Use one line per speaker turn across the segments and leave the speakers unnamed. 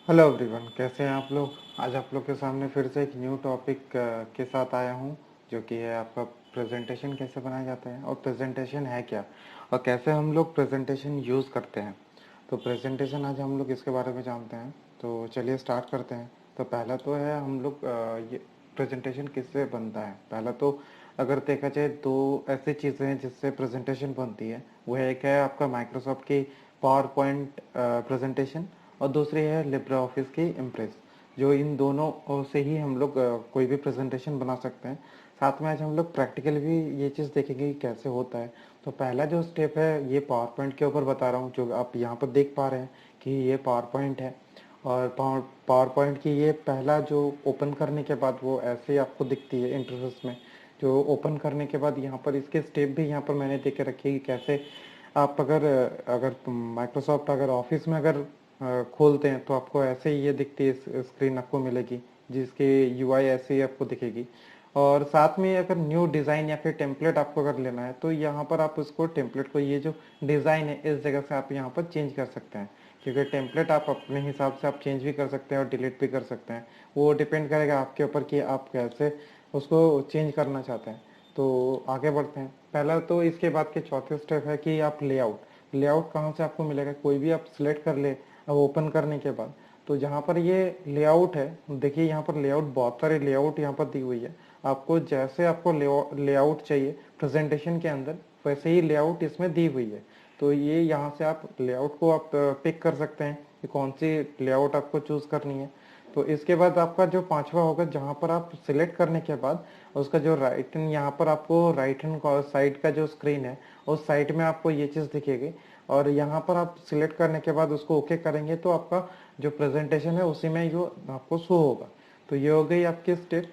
Hello everyone, कैसे हैं आप लोग। आज आप लोग के सामने फिर से एक न्यू टॉपिक के साथ आया हूं, जो कि है आपका प्रेजेंटेशन कैसे बनाया जाता है और प्रेजेंटेशन है क्या और कैसे हम लोग प्रेजेंटेशन यूज़ करते हैं। तो प्रेजेंटेशन आज हम लोग इसके बारे में जानते हैं। तो चलिए स्टार्ट करते हैं। तो पहला तो है हम लोग ये प्रेजेंटेशन किससे बनता है। पहला तो अगर देखा जाए दो ऐसी चीज़ें हैं जिससे प्रेजेंटेशन बनती है। वो है एक है आपका माइक्रोसॉफ्ट की पावर पॉइंट प्रेजेंटेशन और दूसरी है लिब्रे ऑफिस की इम्प्रेस। जो इन दोनों से ही हम लोग कोई भी प्रेजेंटेशन बना सकते हैं। साथ में आज हम लोग प्रैक्टिकल भी ये चीज़ देखेंगे कि कैसे होता है। तो पहला जो स्टेप है ये पावर पॉइंट के ऊपर बता रहा हूँ। जो आप यहाँ पर देख पा रहे हैं कि ये पावर पॉइंट है और पावर पॉइंट की ये पहला जो ओपन करने के बाद वो ऐसे ही आपको दिखती है इंटरफेस में। जो ओपन करने के बाद यहाँ पर इसके स्टेप भी यहाँ पर मैंने दे के रखे कि कैसे आप अगर अगर माइक्रोसॉफ्ट अगर ऑफिस में अगर खोलते हैं तो आपको ऐसे ही ये दिखती है स्क्रीन आपको मिलेगी, जिसकी यूआई ऐसे ही आपको दिखेगी। और साथ में अगर न्यू डिज़ाइन या फिर टेम्पलेट आपको अगर लेना है तो यहाँ पर आप उसको टेम्पलेट को ये जो डिज़ाइन है इस जगह से आप यहाँ पर चेंज कर सकते हैं। क्योंकि टेम्पलेट आप अपने हिसाब से आप चेंज भी कर सकते हैं और डिलीट भी कर सकते हैं। वो डिपेंड करेगा आपके ऊपर कि आप कैसे उसको चेंज करना चाहते हैं। तो आगे बढ़ते हैं। पहला तो इसके बाद के चौथे स्टेप है कि आप लेआउट लेआउट कहाँ से आपको मिलेगा। कोई भी आप सिलेक्ट कर ले अब ओपन करने के बाद। तो जहाँ पर ये लेआउट है, देखिए यहाँ पर लेआउट बहुत सारे लेआउट यहाँ पर दी हुई है। आपको जैसे आपको लेआउट चाहिए प्रेजेंटेशन के अंदर वैसे ही लेआउट इसमें दी हुई है। तो ये यहाँ से आप लेआउट को आप पिक कर सकते हैं कि कौन सी लेआउट आपको चूज़ करनी है। तो इसके बाद आपका जो पांचवा होगा, जहाँ पर आप सिलेक्ट करने के बाद उसका जो राइट हैंड, यहाँ पर आपको राइट हैंड साइड का जो स्क्रीन है उस साइड में आपको ये चीज़ दिखेगी। और यहाँ पर आप सिलेक्ट करने के बाद उसको ओके करेंगे तो आपका जो प्रेजेंटेशन है उसी में जो आपको शो होगा। तो ये हो गई आपकी स्टेप।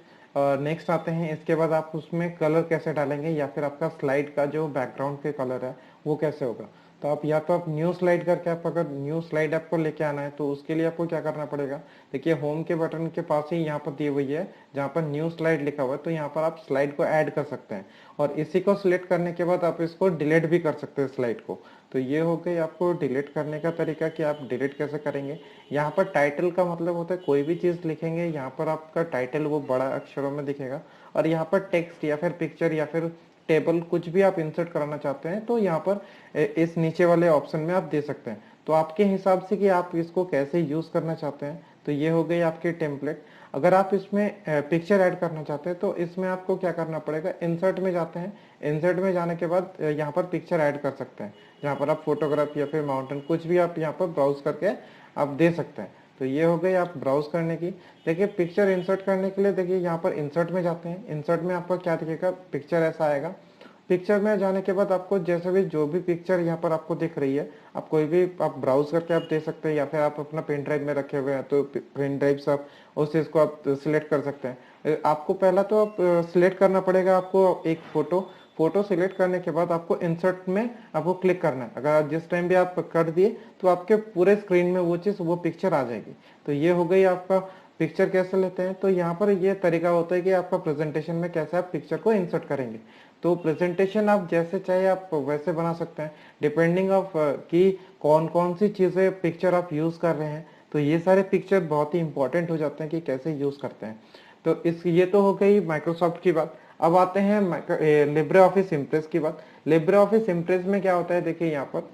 नेक्स्ट आते हैं, इसके बाद आप उसमें कलर कैसे डालेंगे या फिर आपका स्लाइड का जो बैकग्राउंड के कलर है वो कैसे होगा। तो आप या तो आप न्यू स्लाइड करके आप अगर न्यू स्लाइड आपको लेके आना है तो उसके लिए आपको क्या करना पड़ेगा। देखिए होम के बटन के पास ही यहाँ पर दी हुई है जहाँ पर न्यू स्लाइड लिखा हुआ है। तो यहाँ पर आप स्लाइड को ऐड कर सकते हैं और इसी को सिलेक्ट करने के बाद आप इसको डिलीट भी कर सकते हैं स्लाइड को। तो ये हो गई आपको डिलीट करने का तरीका कि आप डिलीट कैसे करेंगे। यहाँ पर टाइटल का मतलब होता है कोई भी चीज़ लिखेंगे यहाँ पर आपका टाइटल वो बड़ा अक्षरों में दिखेगा। और यहाँ पर टेक्स्ट या फिर पिक्चर या फिर टेबल कुछ भी आप इंसर्ट कराना चाहते हैं तो यहाँ पर इस नीचे वाले ऑप्शन में आप दे सकते हैं। तो आपके हिसाब से कि आप इसको कैसे यूज़ करना चाहते हैं। तो ये हो गई आपकी टेम्पलेट। अगर आप इसमें पिक्चर ऐड करना चाहते हैं तो इसमें आपको क्या करना पड़ेगा, इंसर्ट में जाते हैं। इंसर्ट में जाने के बाद यहाँ पर पिक्चर ऐड कर सकते हैं, जहाँ पर आप फोटोग्राफ या फिर माउंटेन कुछ भी आप यहाँ पर ब्राउज करके आप दे सकते हैं। तो ये हो गई आप ब्राउज करने की। देखिए पिक्चर इंसर्ट करने के लिए देखिए यहाँ पर इंसर्ट में जाते हैं। इंसर्ट में आपका क्या दिखेगा, पिक्चर ऐसा आएगा। पिक्चर में जाने के बाद आपको जैसे भी जो भी पिक्चर यहाँ पर आपको दिख रही है आप कोई भी आप ब्राउज करके आप दे सकते हैं या फिर आप अपना पेन ड्राइव में रखे हुए हैं तो पेन ड्राइव से आप उस चीज़ को आप सिलेक्ट कर सकते हैं। आपको पहला तो आप सिलेक्ट करना पड़ेगा आपको एक फ़ोटो। फोटो सिलेक्ट करने के बाद आपको इंसर्ट में आपको क्लिक करना है। अगर जिस टाइम भी आप कर दिए तो आपके पूरे स्क्रीन में वो चीज़ वो पिक्चर आ जाएगी। तो ये हो गई आपका पिक्चर कैसे लेते हैं। तो यहाँ पर ये तरीका होता है कि आपका प्रेजेंटेशन में कैसे आप पिक्चर को इंसर्ट करेंगे। तो प्रेजेंटेशन आप जैसे चाहे आप वैसे बना सकते हैं डिपेंडिंग ऑफ कि कौन कौन सी चीज़ें पिक्चर आप यूज़ कर रहे हैं। तो ये सारे पिक्चर बहुत ही इंपॉर्टेंट हो जाते हैं कि कैसे यूज़ करते हैं। तो इस ये तो हो गई माइक्रोसॉफ्ट की बात। अब आते हैं लिब्रे ऑफिस इम्प्रेस की बात। लिब्रे ऑफिस इम्प्रेस में क्या होता है, देखिए यहाँ पर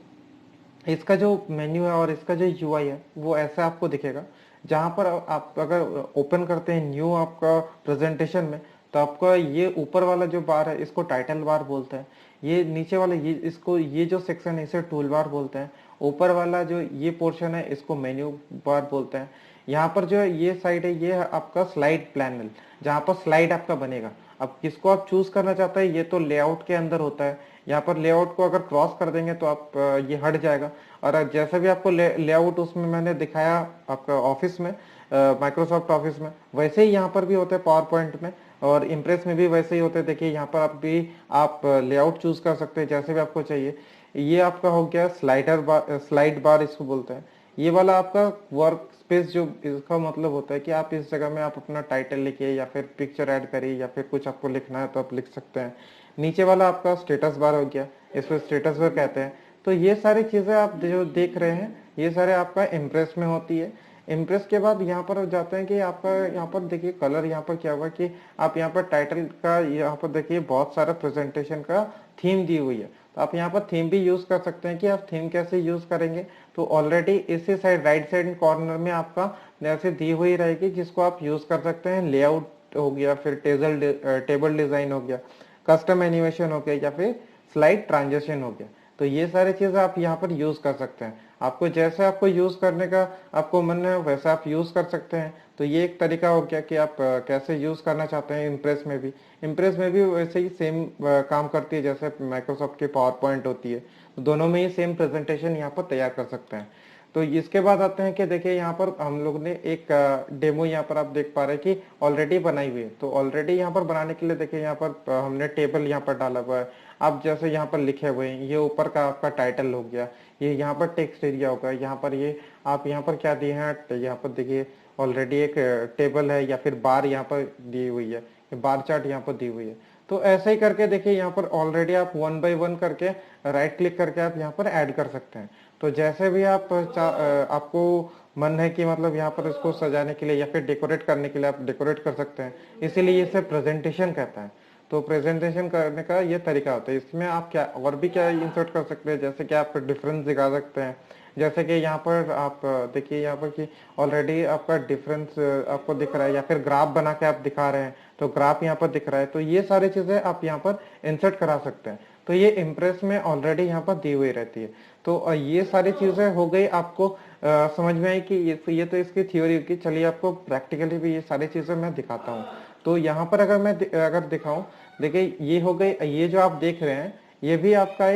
इसका जो मेन्यू है और इसका जो यूआई है वो ऐसा आपको दिखेगा। जहाँ पर आप अगर ओपन करते हैं न्यू आपका प्रेजेंटेशन में तो आपका ये ऊपर वाला जो बार है इसको टाइटल बार बोलते हैं। ये नीचे वाला ये इसको ये जो सेक्शन है इसे टूल बार बोलते हैं। ऊपर वाला जो ये पोर्शन है इसको मेन्यू बार बोलते हैं। यहाँ पर जो ये साइड है ये है आपका स्लाइड पैनल, जहाँ पर स्लाइड आपका बनेगा। अब किसको आप चूज करना चाहते हैं ये तो लेआउट के अंदर होता है। यहाँ पर लेआउट को अगर क्रॉस कर देंगे तो आप ये हट जाएगा। और जैसे भी आपको लेआउट उसमें मैंने दिखाया आपका ऑफिस में माइक्रोसॉफ्ट ऑफिस में, वैसे ही यहाँ पर भी होते हैं पावर पॉइंट में और इम्प्रेस में भी वैसे ही होते हैं। देखिए यहाँ पर आप लेआउट चूज कर सकते हैं जैसे भी आपको चाहिए। ये आपका हो गया स्लाइड बार इसको बोलते हैं। ये वाला आपका वर्क स्पेस, जो इसका मतलब होता है कि आप इस जगह में आप अपना टाइटल लिखिए या फिर पिक्चर ऐड करिए या फिर कुछ आपको लिखना है तो आप लिख सकते हैं। नीचे वाला आपका स्टेटस बार हो गया, इसको स्टेटस बार कहते हैं। तो ये सारी चीज़ें आप जो देख रहे हैं ये सारे आपका इम्प्रेस में होती है। इम्प्रेस के बाद यहाँ पर जाते हैं कि आपका यहाँ पर देखिए कलर यहाँ पर क्या हुआ कि आप यहाँ पर टाइटल का यहाँ पर देखिए बहुत सारा प्रेजेंटेशन का थीम दी हुई है, तो आप यहाँ पर थीम भी यूज कर सकते हैं कि आप थीम कैसे यूज करेंगे। तो ऑलरेडी इसी साइड राइट साइड कॉर्नर में आपका जैसे दी हुई रहेगी जिसको आप यूज कर सकते हैं। लेआउट हो गया, फिर टेबल डिजाइन हो गया, कस्टम एनिमेशन हो गया, या फिर स्लाइड ट्रांजेक्शन हो गया। तो ये सारी चीजें आप यहाँ पर यूज कर सकते हैं। आपको जैसे आपको यूज करने का आपको मन है वैसा आप यूज कर सकते हैं। तो ये एक तरीका हो गया कि आप कैसे यूज करना चाहते हैं। इम्प्रेस में भी वैसे ही सेम काम करती है जैसे माइक्रोसॉफ्ट की पावर पॉइंट होती है। तो दोनों में ही सेम प्रेजेंटेशन यहाँ पर तैयार कर सकते हैं। तो इसके बाद आते हैं कि देखिए यहाँ पर हम लोग ने एक डेमो यहाँ पर आप देख पा रहे हैं कि ऑलरेडी बनाई हुई है। तो ऑलरेडी यहाँ पर बनाने के लिए देखिए यहाँ पर हमने टेबल यहाँ पर डाला हुआ है। आप जैसे यहाँ पर लिखे हुए हैं, ये ऊपर का आपका टाइटल हो गया, ये यहाँ पर टेक्स्ट एरिया होगा, यहाँ पर ये आप यहाँ पर क्या दिए हैं, यहाँ पर देखिए ऑलरेडी एक टेबल है या फिर बार यहाँ पर दी हुई है, बार चार्ट यहाँ पर दी हुई है। तो ऐसे ही करके देखिए यहाँ पर ऑलरेडी आप 1 बाय 1 करके राइट क्लिक करके आप यहाँ पर ऐड कर सकते हैं। तो जैसे भी आपको मन है कि मतलब यहाँ पर इसको सजाने के लिए या फिर डेकोरेट करने के लिए आप डेकोरेट कर सकते हैं, इसीलिए इसे प्रेजेंटेशन कहता है। तो प्रेजेंटेशन करने का ये तरीका होता है। इसमें आप क्या और भी क्या इंसर्ट कर सकते हैं, जैसे कि आप डिफरेंस दिखा सकते हैं। जैसे कि यहाँ पर आप देखिए यहाँ पर कि ऑलरेडी आपका डिफरेंस आपको दिख रहा है, या फिर ग्राफ बना के आप दिखा रहे हैं तो ग्राफ यहाँ पर दिख रहा है। तो ये सारी चीजें आप यहाँ पर इंसर्ट करा सकते हैं। तो ये इम्प्रेस में ऑलरेडी यहाँ पर दी हुई रहती है। तो ये सारी चीजें हो गई, आपको समझ में आई कि ये तो इसकी थ्योरी की। चलिए आपको प्रैक्टिकली भी ये सारी चीजें मैं दिखाता हूँ। तो यहाँ पर अगर मैं अगर दिखाऊं, देखिए ये हो गई, ये जो आप देख रहे हैं ये भी आपका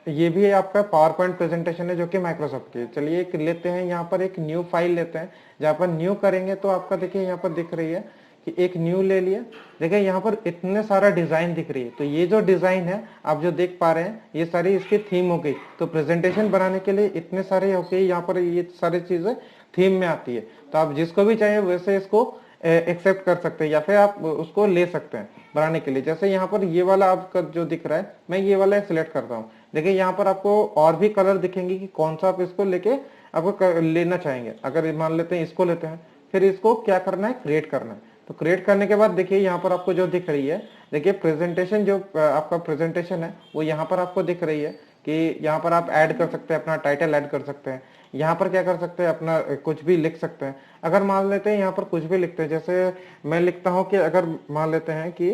ये भी आपका पावर पॉइंट प्रेजेंटेशन है जो कि माइक्रोसॉफ्ट की। चलिए एक लेते हैं, यहाँ पर एक न्यू फाइल लेते हैं। जहाँ पर न्यू करेंगे तो आपका देखिए यहाँ पर दिख रही है कि एक न्यू ले लिया। देखिए यहाँ पर इतने सारा डिजाइन दिख रही है। तो ये जो डिजाइन है आप जो देख पा रहे हैं ये सारी इसकी थीम हो गई। तो प्रेजेंटेशन बनाने के लिए इतने सारे हो गए, यहाँ पर ये सारी चीजें थीम में आती है। तो आप जिसको भी चाहिए वैसे इसको एक्सेप्ट कर सकते हैं या फिर आप उसको ले सकते हैं बनाने के लिए। जैसे यहाँ पर ये वाला आपका जो दिख रहा है, मैं ये वाला सिलेक्ट करता हूँ। देखिए यहाँ पर आपको और भी कलर दिखेंगे कि कौन सा आप इसको लेके आपको लेना चाहेंगे। अगर मान लेते हैं इसको लेते हैं, फिर इसको क्या करना है, क्रिएट करना है। तो क्रिएट करने के बाद देखिए यहाँ पर आपको जो दिख रही है, देखिए प्रेजेंटेशन जो आपका प्रेजेंटेशन है वो यहाँ पर आपको दिख रही है कि यहाँ पर आप ऐड कर सकते हैं, अपना टाइटल ऐड कर सकते हैं। यहाँ पर क्या कर सकते हैं, अपना कुछ भी लिख सकते हैं। अगर मान लेते हैं यहाँ पर कुछ भी लिखते हैं, जैसे मैं लिखता हूँ कि अगर मान लेते हैं कि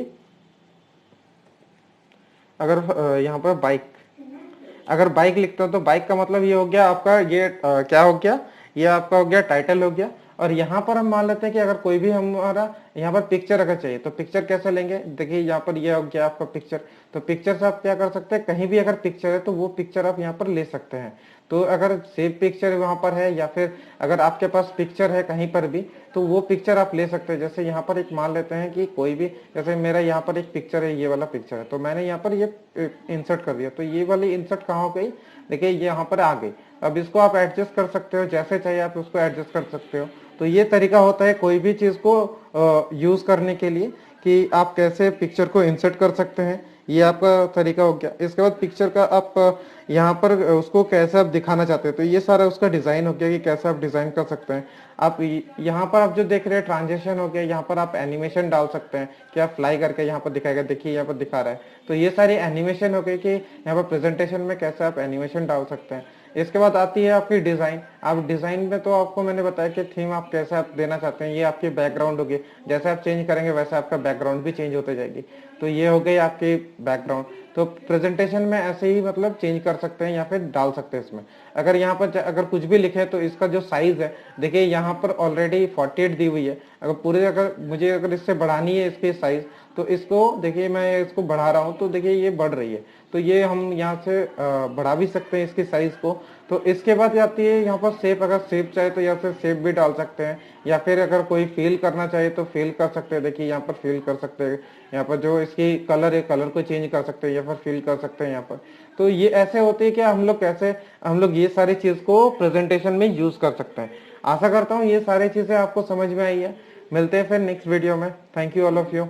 अगर यहाँ पर अगर बाइक लिखता हूँ तो बाइक का मतलब ये हो गया आपका, ये क्या हो गया, ये आपका हो गया टाइटल हो गया। और यहाँ पर हम मान लेते हैं कि अगर कोई भी हमारा यहाँ पर पिक्चर अगर चाहिए तो पिक्चर कैसे लेंगे। देखिए यहाँ पर ये हो गया आपका पिक्चर। तो पिक्चर से आप क्या कर सकते हैं, कहीं भी अगर पिक्चर है तो वो पिक्चर आप यहाँ पर ले सकते हैं। तो अगर सेव पिक्चर वहां पर है या फिर अगर आपके पास पिक्चर है कहीं पर भी तो वो पिक्चर आप ले सकते हैं। जैसे यहाँ पर एक मान लेते हैं कि कोई भी, जैसे मेरा यहाँ पर एक पिक्चर है, ये वाला पिक्चर है, तो मैंने यहाँ पर ये इंसर्ट कर दिया। तो ये वाली इंसर्ट कहाँ हो गई, देखिए ये यहाँ पर आ गई। अब इसको आप एडजस्ट कर सकते हो, जैसे चाहिए आप उसको एडजस्ट कर सकते हो। तो ये तरीका होता है कोई भी चीज को यूज करने के लिए कि आप कैसे पिक्चर को इंसर्ट कर सकते हैं। ये आपका तरीका हो गया। इसके बाद पिक्चर का आप यहाँ पर उसको कैसे आप दिखाना चाहते हैं, तो ये सारा उसका डिजाइन हो गया कि कैसे आप डिजाइन कर सकते हैं। आप यहाँ पर आप जो देख रहे हैं ट्रांजेक्शन हो गया, यहाँ पर आप एनिमेशन डाल सकते हैं कि आप फ्लाई करके यहाँ पर दिखाएगा। देखिए यहाँ पर दिखा रहा है। तो ये सारी एनिमेशन हो गई कि यहाँ पर प्रेजेंटेशन में कैसे आप एनिमेशन डाल सकते हैं। इसके बाद आती है आपकी डिजाइन। आप डिजाइन में तो आपको मैंने बताया कि थीम आप कैसे आप देना चाहते हैं। ये आपकी बैकग्राउंड होगी, जैसे आप चेंज करेंगे वैसे आपका बैकग्राउंड भी चेंज होते जाएगी। तो ये हो गई आपकी बैकग्राउंड। तो प्रेजेंटेशन में ऐसे ही मतलब चेंज कर सकते हैं या फिर डाल सकते हैं इसमें। अगर यहाँ पर अगर कुछ भी लिखे तो इसका जो साइज है, देखिए यहाँ पर ऑलरेडी 48 दी हुई है। अगर पूरे अगर इससे बढ़ानी है इसकी साइज, तो इसको देखिए मैं इसको बढ़ा रहा हूँ तो देखिए ये बढ़ रही है। तो ये हम यहाँ से बढ़ा भी सकते हैं इसकी साइज को। तो इसके बाद आती है यहाँ पर शेप। अगर शेप चाहे तो यहाँ से शेप भी डाल सकते हैं, या फिर अगर कोई फिल करना चाहे तो फिल कर सकते हैं। देखिए यहाँ पर फिल कर सकते हैं, यहाँ पर जो इसकी कलर है कलर को चेंज कर सकते हैं, या फिर फिल कर सकते हैं यहाँ पर। तो ये ऐसे होते हैं कि हम लोग ये सारी चीज को प्रेजेंटेशन में यूज कर सकते हैं। आशा करता हूँ ये सारी चीजें आपको समझ में आई है। मिलते हैं फिर नेक्स्ट वीडियो में। Thank you all of you.